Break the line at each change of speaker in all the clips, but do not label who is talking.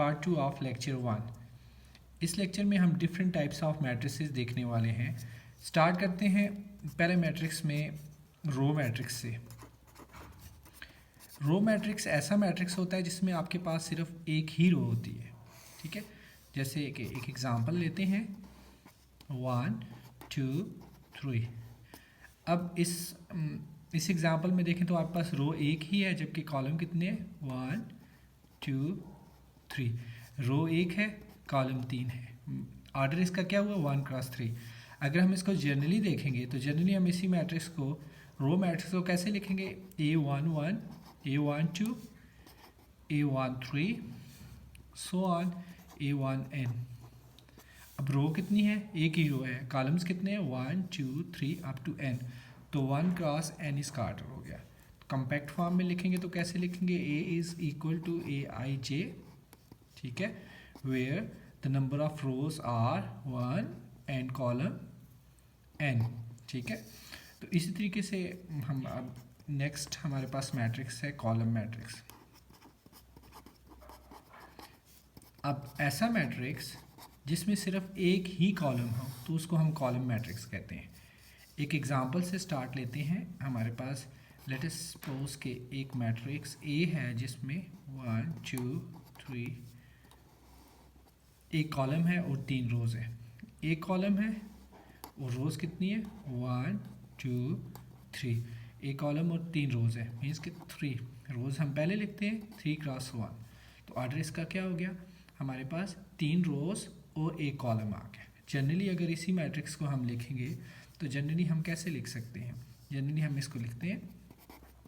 Part 2 of lecture 1। इस lecture में हम डिफरेंट टाइप्स ऑफ मैट्रिसेस देखने वाले हैं। स्टार्ट करते हैं पहले मैट्रिक्स में रो मैट्रिक्स से। रो मैट्रिक्स ऐसा मैट्रिक्स होता है जिसमें आपके पास सिर्फ एक ही रो होती है, ठीक है। जैसे एक एग्जांपल लेते हैं 1 2 3। अब इस एग्जांपल में देखें तो आपके पास रो एक ही है जबकि कॉलम कितने हैं 1 2 3। रो एक है, कॉलम 3 है। ऑर्डर इसका क्या हुआ 1 क्रॉस 3। अगर हम इसको जनरली देखेंगे तो जनरली हम इसी मैट्रिक्स को रो मैट्रिक्स को कैसे लिखेंगे A11 A12 A13 so on A1n। अब रो कितनी है, एक ही रो है, कॉलम्स कितने हैं 1 2 3 अप टू n, तो 1 क्रॉस n इसका ऑर्डर हो गया। कॉम्पैक्ट फॉर्म में लिखेंगे तो कैसे लिखेंगे A is equal to Aij, ठीक है, where the number of rows are 1 and column n, ठीक है। तो इसी तरीके से हम अब नेक्स्ट हमारे पास मैट्रिक्स है कॉलम मैट्रिक्स। अब ऐसा मैट्रिक्स जिसमें सिर्फ एक ही कॉलम हो तो उसको हम कॉलम मैट्रिक्स कहते हैं। एक एग्जांपल से स्टार्ट लेते हैं। हमारे पास लेट अस सपोज के एक मैट्रिक्स A है जिसमें 1 2 3 एक कॉलम है और 3 रोज है। एक कॉलम है और रोज कितनी है 1 2 3। एक कॉलम और 3 रोज है, मीन्स कि 3 रोज हम पहले लिखते हैं 3 क्रॉस 1। तो ऑर्डर इसका क्या हो गया, हमारे पास 3 रोज और एक कॉलम आ गया। जनरली अगर इसी मैट्रिक्स को हम लिखेंगे तो जनरली हम कैसे लिख सकते हैं, जनरली हम इसको लिखते हैं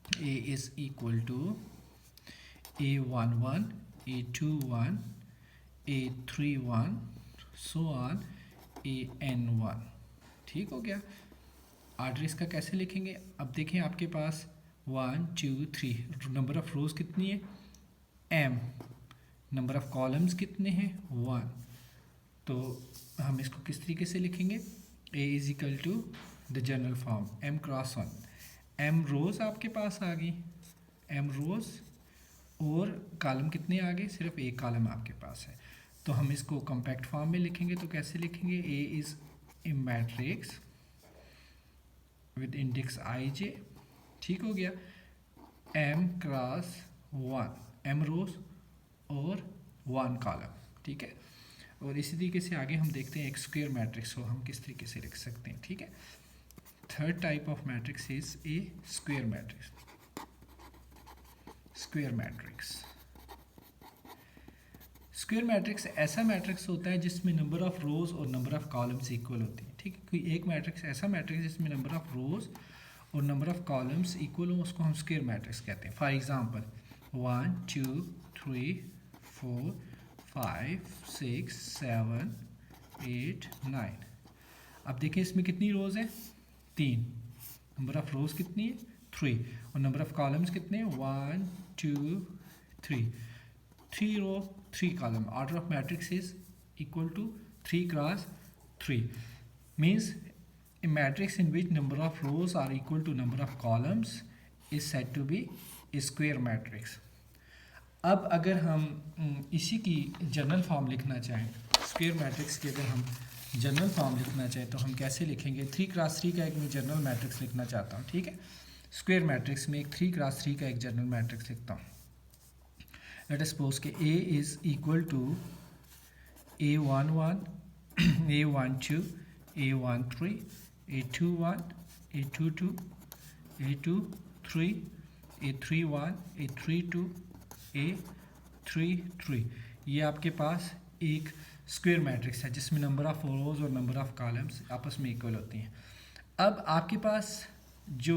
A is equal to A11 A21 A31 so on AN1, ठीक हो गया। ऑर्डर इसका कैसे लिखेंगे, अब देखें आपके पास 1 2 3 नंबर ऑफ रोज कितनी है m, नंबर ऑफ कॉलम्स कितने हैं 1। तो हम इसको किस तरीके से लिखेंगे A is equal to the general form m cross 1। m rows आपके पास आ गई, m रोज और कॉलम कितने आ गए, सिर्फ एक कॉलम आपके पास है। तो हम इसको कॉम्पैक्ट फॉर्म में लिखेंगे तो कैसे लिखेंगे A is a matrix with index ij, ठीक हो गया, m क्रॉस 1, m रोज और 1 कॉलम, ठीक है। और इसी तरीके से आगे हम देखते हैं एक स्क्वायर मैट्रिक्स को हम किस तरीके से लिख सकते हैं, ठीक है। Third type of matrix is a square matrix. Square matrix, square matrix ऐसा मैट्रिक्स होता है जिसमें नंबर ऑफ रोज और नंबर ऑफ कॉलम्स इक्वल होती हैं, ठीक है। कोई एक मैट्रिक्स ऐसा मैट्रिक्स जिसमें नंबर ऑफ रोज और नंबर ऑफ कॉलम्स इक्वल हो उसको हम स्क्वायर मैट्रिक्स कहते हैं। For example 1 2 3 4 5 6 7 8 9। अब देखिए इसमें कितनी रोज है 3, नंबर ऑफ रोज कितनी है 3 और नंबर ऑफ कॉलम्स कितने हैं 1 2 3। 3 row 3 column, order of matrix is equal to 3 cross 3, means a matrix in which number of rows are equal to number of columns is said to be a square matrix। अब अगर हम इसी की general form लिखना चाहें, square matrix की अगर हम जनरल फॉर्म लिखना चाहें तो हम कैसे लिखेंगे, 3 क्रॉस 3 का एक मैं जनरल मैट्रिक्स लिखना चाहता हूँ, ठीक है। स्क्वायर मैट्रिक्स में एक 3 क्रॉस 3 का एक जनरल मैट्रिक्स लिखता हूँ। लेट अस सपोज के A is equal to A11 A12 A13 A21 A22 A23 A31 A32 A33। ये आपके पास एक स्क्वायर मैट्रिक्स है जिसमें नंबर ऑफ रोज और नंबर ऑफ कॉलम्स आपस में इक्वल होती हैं। अब आपके पास जो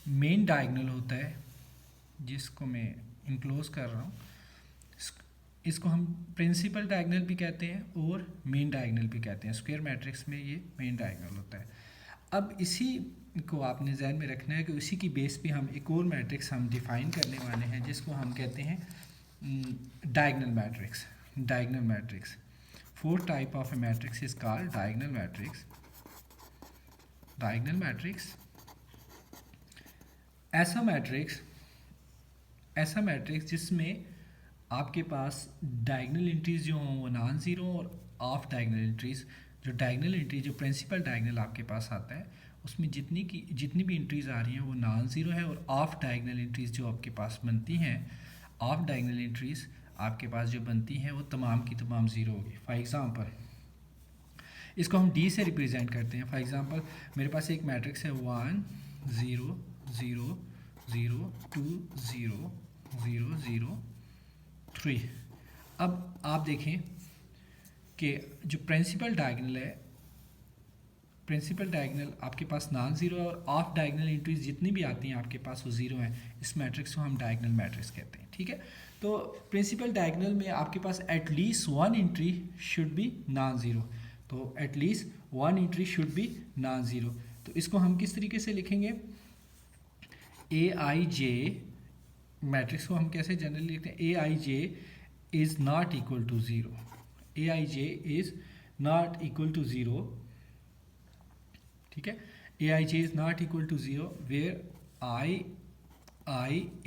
मेन डायगोनल होता है जिसको मैं इनक्लोज कर रहा हूँ, इसको हम प्रिंसिपल डायगोनल भी कहते हैं और मेन डायगोनल भी कहते हैं। स्क्वायर मैट्रिक्स में ये मेन डायगोनल होता है। अब इसी को आपने ध्यान में रखना है कि उसी की बेस पे हम एक और मैट्रिक्स हम डिफाइन करने वाले हैं जिसको हम कहते हैं diagonal matrix. Diagonal matrix, fourth type of a matrix is called diagonal matrix. Diagonal matrix ऐसा मैट्रिक्स जिसमें आपके पास डायगनल एंट्रीज जो हों वो नॉन ज़ीरो, और ऑफ डायगनल एंट्रीज, जो डायगनल एंट्री जो प्रिंसिपल डायगनल आपके पास आता है उसमें जितनी भी एंट्रीज आ रही हैं वो नॉन ज़ीरो है, और ऑफ डायगनल एंट्रीज जो आपके पास बनती हैं, ऑफ डायगनल एंट्रीज आपके पास जो बनती हैं वो तमाम की तमाम ज़ीरो होगी। फॉर एग्ज़ाम्पल इसको हम डी से रिप्रेजेंट करते हैं। फॉर एग्ज़ाम्पल मेरे पास एक मैट्रिक्स है 1 0 0 0 2 0 0 0 3। अब आप देखें कि जो प्रिंसिपल डायगनल है, प्रिंसिपल डायगनल आपके पास नॉन ज़ीरो है, और ऑफ डायगनल एंट्रीज जितनी भी आती हैं आपके पास वो ज़ीरो हैं। इस मैट्रिक्स को हम डायगनल मैट्रिक्स कहते हैं, ठीक है। तो प्रिंसिपल डायगनल में आपके पास at least one entry should be non zero, तो at least one entry should be non zero. तो इसको हम किस तरीके से लिखेंगे, ए आई जे मैट्रिक्स को हम कैसे जनरली लिखते हैं, A I J is not equal to zero, A I J is not equal to zero, ठीक है। A I J is not equal to zero where I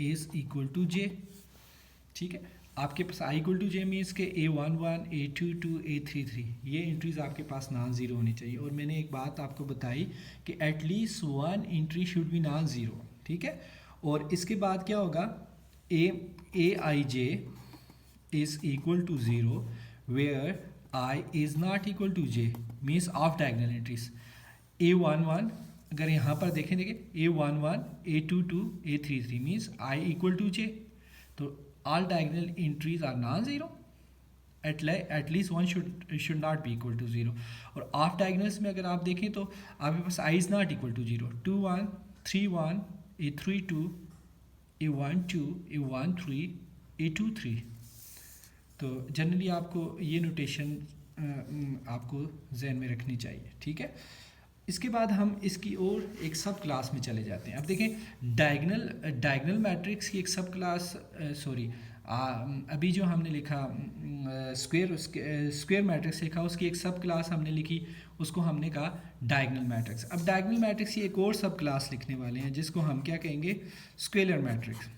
is equal to J, ठीक है। आपके पास I equal to J means के A11 A22 A33 ये entries आपके पास non zero होनी चाहिए। और मैंने एक बात आपको बताई कि at least one entry should be non zero, ठीक है। और इसके बाद क्या होगा, A I J is equal to zero where I is not equal to J means off diagonal entries. A11 अगर यहाँ पर देखें A11 A22 A33 means I equal to J, तो all diagonal entries are non-zero, at least one should not be equal to zero। और off diagonals में अगर आप देखें तो आपके पास I is not equal to zero, 2 1 3 1 A32 A12 A13 A23। तो generally आपको ये नोटेशन आपको जहन में रखनी चाहिए, ठीक है। इसके बाद हम इसकी और एक सब क्लास में चले जाते हैं। अब देखें डायगनल मैट्रिक्स की एक सब क्लास, अभी जो हमने लिखा स्क्वायर मैट्रिक्स लिखा, उसकी एक सब क्लास हमने लिखी, उसको हमने कहा डायगनल मैट्रिक्स। अब डायगनल मैट्रिक्स की एक और सब क्लास लिखने वाले हैं जिसको हम क्या कहेंगे, स्केलर मैट्रिक्स।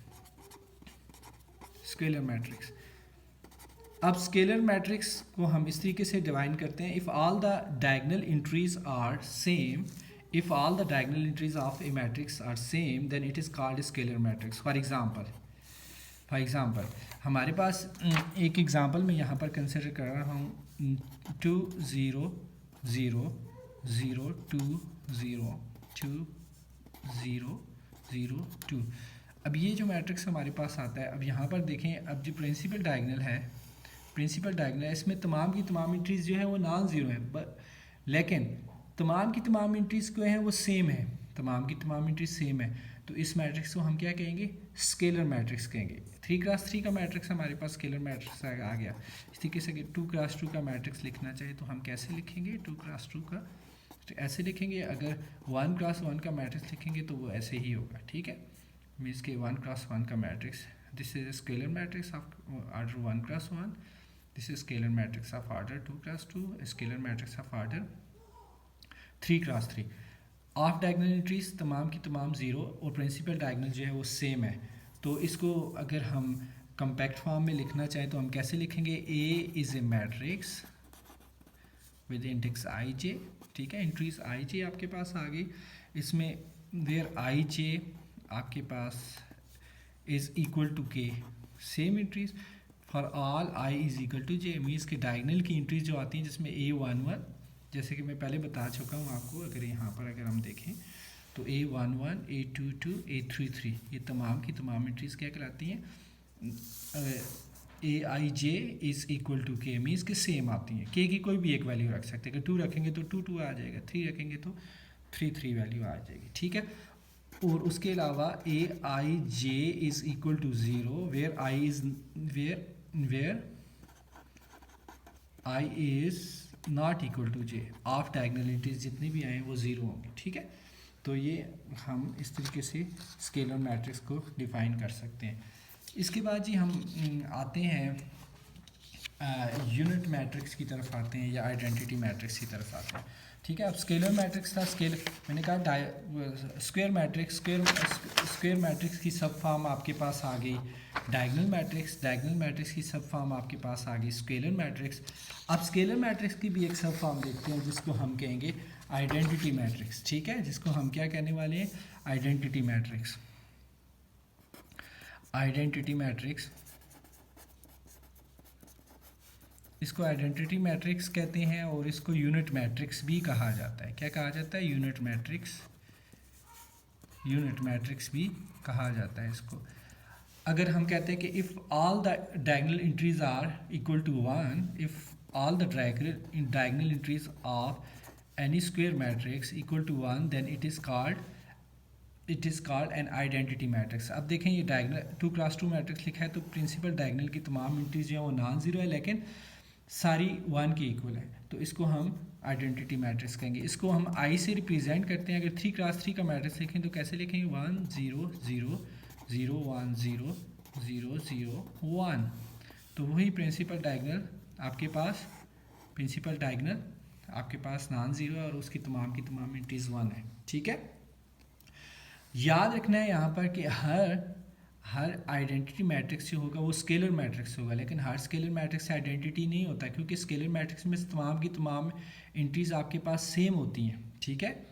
स्केलर मैट्रिक्स, अब स्केलर मैट्रिक्स को हम इस तरीके से डिवाइन करते हैं, if all the diagonal entries are same, if all the diagonal entries of a matrix are same then it is called scalar matrix. For example हमारे पास एक एग्ज़ाम्पल मैं यहाँ पर कंसिडर कर रहा हूँ 2 0 0 0 2 0 2 0 0 2। अब ये जो मैट्रिक्स हमारे पास आता है, अब यहाँ पर देखें, अब जो प्रिंसिपल डायगनल है, प्रिंसिपल डायगनल है, इसमें तमाम की तमाम एंट्रीज जो है वो नॉन ज़ीरो है, लेकिन तमाम की तमाम एंट्रीज जो हैं वो सेम है, तमाम की तमाम एंट्रीज सेम है। तो इस मैट्रिक्स को हम क्या कहेंगे, स्केलर मैट्रिक्स कहेंगे। 3x3 का मैट्रिक्स हमारे पास स्केलर मैट्रिक्स आ गया। इस तरीके से 2x2 का मैट्रिक्स लिखना चाहिए तो हम कैसे लिखेंगे 2x2 का, तो ऐसे लिखेंगे। अगर 1x1 का मैट्रिक्स लिखेंगे तो वो ऐसे ही होगा, ठीक है। मीन्स के 1x1 का matrix, this is scalar matrix of order 1x1, this is scalar matrix of order 2x2, scalar matrix of order 3x3। Of diagonal entries तमाम की तमाम ज़ीरो और प्रिंसिपल डायगनल जो है वो सेम है। तो इसको अगर हम कम्पैक्ट फॉर्म में लिखना चाहें तो हम कैसे लिखेंगे, A is a matrix with index I J, ठीक है। एंट्रीज आई जे आपके पास आ गई, इसमें वेयर आई जे आपके पास is equal to K, same entries for all I is equal to J, means के डायगनल की एंट्रीज जो आती हैं जिसमें A11, जैसे कि मैं पहले बता चुका हूँ आपको, अगर यहाँ पर अगर हम देखें तो A11 A22 A33 ये तमाम की तमाम एंट्रीज क्या कहलाती हैं, A I J is equal to के, मीन्स के सेम आती हैं। के की कोई भी एक वैल्यू रख सकते हैं, अगर 2 रखेंगे तो 2 2 आ जाएगा, 3 रखेंगे तो 3 3 वैल्यू आ जाएगी, ठीक है। और उसके अलावा A I J is equal to zero where I is where I is not equal to J, off diagonal entries जितनी भी आए वो ज़ीरो होंगे, ठीक है। तो ये हम इस तरीके से स्केलर मैट्रिक्स को डिफाइन कर सकते हैं। इसके बाद जी हम आते हैं यूनिट मैट्रिक्स की तरफ आते हैं या आइडेंटिटी मैट्रिक्स की तरफ आते हैं, ठीक है। अब स्केलर मैट्रिक्स था, मैंने कहा स्क्वायर मैट्रिक्स की सब फॉर्म आपके पास आ गई डायगोनल मैट्रिक्स की सब फॉर्म आपके पास आ गई स्केलर मैट्रिक्स। अब स्केलर मैट्रिक्स की भी एक सब फॉर्म देखते हैं जिसको हम कहेंगे आइडेंटिटी मैट्रिक्स, ठीक है, जिसको हम क्या कहने वाले हैं, आइडेंटिटी मैट्रिक्स। आइडेंटिटी मैट्रिक्स, इसको आइडेंटिटी मैट्रिक्स कहते हैं और इसको यूनिट मैट्रिक्स भी कहा जाता है। क्या कहा जाता है, यूनिट मैट्रिक्स भी कहा जाता है इसको। अगर हम कहते हैं कि if all the diagonal entries are equal to 1, if all the diagonal entries of any square matrix equal to 1, then it is called an identity matrix. अब देखें ये डायगोनल 2x2 मैट्रिक्स लिखा है तो प्रिंसिपल डायगोनल की तमाम entries जो है वो नॉन ज़ीरो है लेकिन सारी 1 के इक्वल है, तो इसको हम आइडेंटिटी मैट्रिक्स कहेंगे। इसको हम आई से रिप्रेजेंट करते हैं। अगर 3x3 का मैट्रिक्स लिखें तो कैसे लिखेंगे, 1 0 0 0 1 0 0 0 1। तो वही प्रिंसिपल डायगोनल आपके पास नॉन ज़ीरो है और उसकी तमाम की तमाम एंट्रीज 1 है, ठीक है। याद रखना है यहाँ पर कि हर आइडेंटिटी मैट्रिक्स जो होगा वो स्केलर मैट्रिक्स होगा, लेकिन हर स्केलर मैट्रिक्स से आइडेंटिटी नहीं होता क्योंकि स्केलर मैट्रिक्स में तमाम की तमाम एंट्रीज आपके पास सेम होती हैं, ठीक है,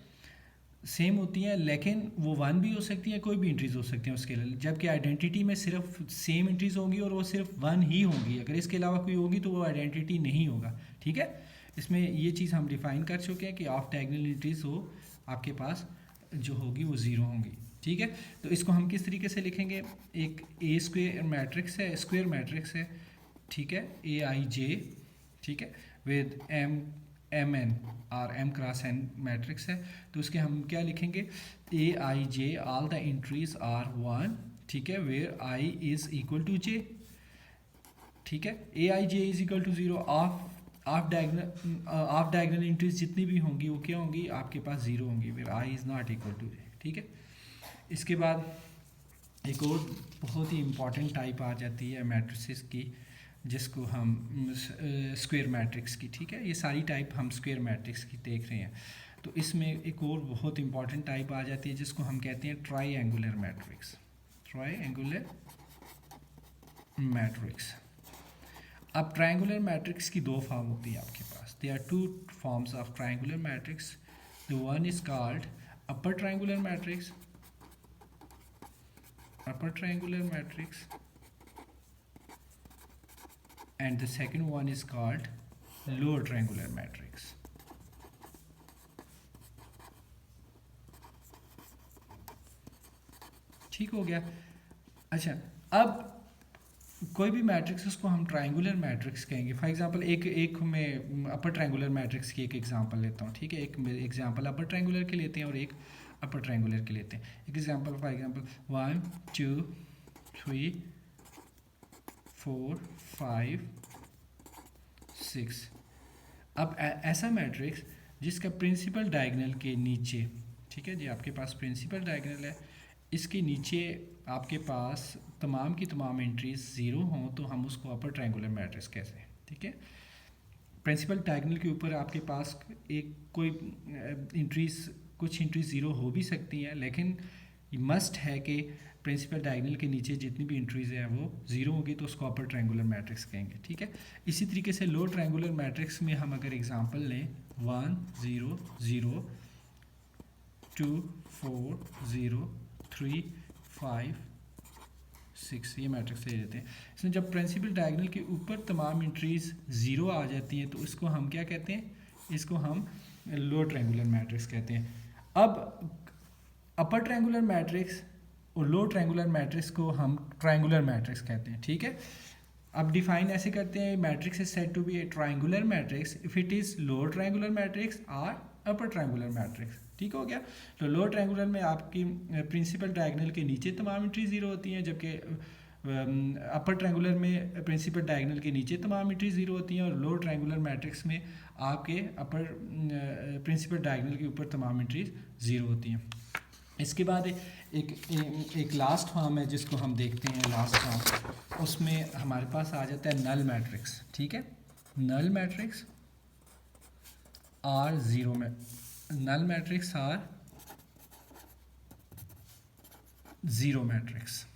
सेम होती हैं, लेकिन वो 1 भी हो सकती है, कोई भी एंट्रीज हो सकती हैं स्केलर। जबकि आइडेंटिटी में सिर्फ सेम एंट्रीज होंगी और वो सिर्फ 1 ही होंगी, अगर इसके अलावा कोई होगी तो वो आइडेंटिटी नहीं होगा, ठीक है। इसमें ये चीज़ हम डिफाइन कर चुके हैं कि ऑफ डायगोनल एंट्रीज हो आपके पास जो होगी वो 0 होंगी, ठीक है। तो इसको हम किस तरीके से लिखेंगे, एक ए स्क्वायर मैट्रिक्स है, ठीक है, AIJ, ठीक है, विद MN और M क्रॉस N मैट्रिक्स है, तो उसके हम क्या लिखेंगे, AIJ all the entries are 1, ठीक है, where I is equal to J, ठीक है, AIJ is equal to 0, off diagonal entries जितनी भी होंगी वो क्या होंगी, आपके पास 0 होंगी, where I is not equal to J, ठीक है। इसके बाद एक और बहुत ही इम्पॉर्टेंट टाइप आ जाती है मैट्रिसेस की जिसको हम स्क्वायर मैट्रिक्स की, ठीक है, ये सारी टाइप हम स्क्वायर मैट्रिक्स की देख रहे हैं। तो इसमें एक और बहुत इंपॉर्टेंट टाइप आ जाती है जिसको हम कहते हैं ट्राईएंगुलर मैट्रिक्स। अब ट्रायंगुलर मैट्रिक्स की 2 फॉर्म होती है आपके पास, there are 2 forms of triangular matrix, the one is called upper triangular matrix and the second one is called lower triangular matrix. ठीक हो गया। अच्छा, अब कोई भी मैट्रिक्स उसको हम ट्रायंगुलर मैट्रिक्स कहेंगे। फॉर एग्जांपल एक मैं अपर ट्रायंगुलर मैट्रिक्स की एक एग्जांपल लेता हूँ, ठीक है, एक एग्जांपल अपर ट्रायंगुलर के लेते हैं और एक अपर ट्रायंगुलर के लेते हैं। एक एग्जांपल फॉर एग्जांपल 1 2 3 4 5 6। अब ऐसा मैट्रिक्स जिसका प्रिंसिपल डायगोनल के नीचे, ठीक है जी, आपके पास प्रिंसिपल डायगोनल है, इसके नीचे आपके पास तमाम की तमाम एंट्रीज 0 हों तो हम उसको अपर ट्रायंगुलर मैट्रिक्स कहते हैं, ठीक है। प्रिंसिपल डायगोनल के ऊपर आपके पास कुछ एंट्रीज 0 हो भी सकती हैं, लेकिन मस्ट है कि प्रिंसिपल डायगोनल के नीचे जितनी भी एंट्रीज हैं वो 0 होगी तो उसको अपर ट्रायंगुलर मैट्रिक्स कहेंगे, ठीक है। इसी तरीके से लो ट्रायंगुलर मैट्रिक्स में हम अगर एग्जांपल लें 1 0 0 2 4 0 3 5 6, ये मैट्रिक्स ले लेते हैं। इसमें जब प्रिंसिपल डायगोनल के ऊपर तमाम एंट्रीज 0 आ जाती हैं तो इसको हम क्या कहते हैं, इसको हम लो ट्रायंगुलर मैट्रिक्स कहते हैं। अब अपर ट्रायंगुलर मैट्रिक्स और लो ट्रायंगुलर मैट्रिक्स को हम ट्रायंगुलर मैट्रिक्स कहते हैं, ठीक है। अब डिफाइन ऐसे करते हैं, matrix is said to be a triangular matrix if it is lower triangular matrix और अपर ट्रायंगुलर मैट्रिक्स, ठीक हो गया। तो लोअर ट्रायंगुलर में आपकी प्रिंसिपल डायगोनल के नीचे तमाम एंट्री 0 होती हैं, जबकि अपर ट्रायंगुलर में प्रिंसिपल डायगोनल के नीचे तमाम एंट्री 0 होती हैं और लोअर ट्रायंगुलर मैट्रिक्स में आपके अपर प्रिंसिपल डायगोनल के ऊपर तमाम एंट्रीज 0 होती हैं। इसके बाद एक लास्ट फॉर्म है जिसको हम देखते हैं, लास्ट फॉर्म, उसमें हमारे पास आ जाता है नल मैट्रिक्स, ठीक है। नल मैट्रिक्स आर ज़ीरो में null matrix are zero matrix.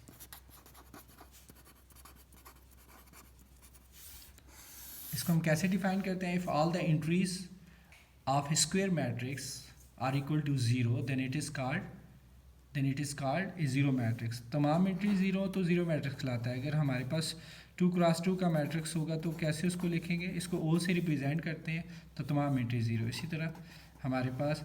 इसको हम कैसे डिफाइन करते हैं? If all the entries of square matrix are equal to zero then it is called a zero matrix. तमाम एंट्री ज़ीरो तो ज़ीरो मैट्रिक्स लाता है। अगर हमारे पास 2x2 का मैट्रिक्स होगा तो कैसे उसको लिखेंगे? इसको ओ से रिप्रेजेंट करते हैं तो तमाम एंट्री ज़ीरो। इसी तरह हमारे पास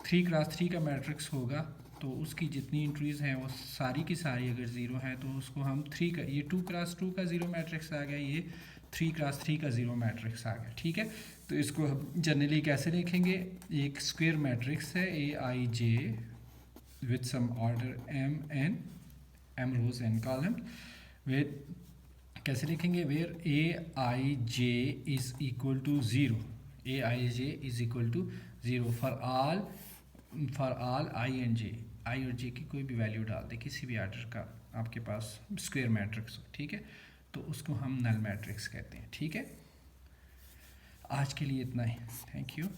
3x3 का मैट्रिक्स होगा तो उसकी जितनी एंट्रीज़ हैं वो सारी की सारी अगर ज़ीरो हैं तो उसको हम थ्री का, ये 2x2 का ज़ीरो मैट्रिक्स आ गया, ये 3x3 का ज़ीरो मैट्रिक्स आ गया। ठीक है, तो इसको हम जनरली कैसे लिखेंगे? एक स्क्वायर मैट्रिक्स है AIJ with some order m rows n column, with कैसे लिखेंगे? where AIJ is equal to 0, AIJ is equal to 0 for all I and j, i और j की कोई भी वैल्यू डाल दे किसी भी आर्डर का आपके पास स्क्वायर मैट्रिक्स हो। ठीक है, तो उसको हम नल मैट्रिक्स कहते हैं। ठीक है, आज के लिए इतना ही। Thank you.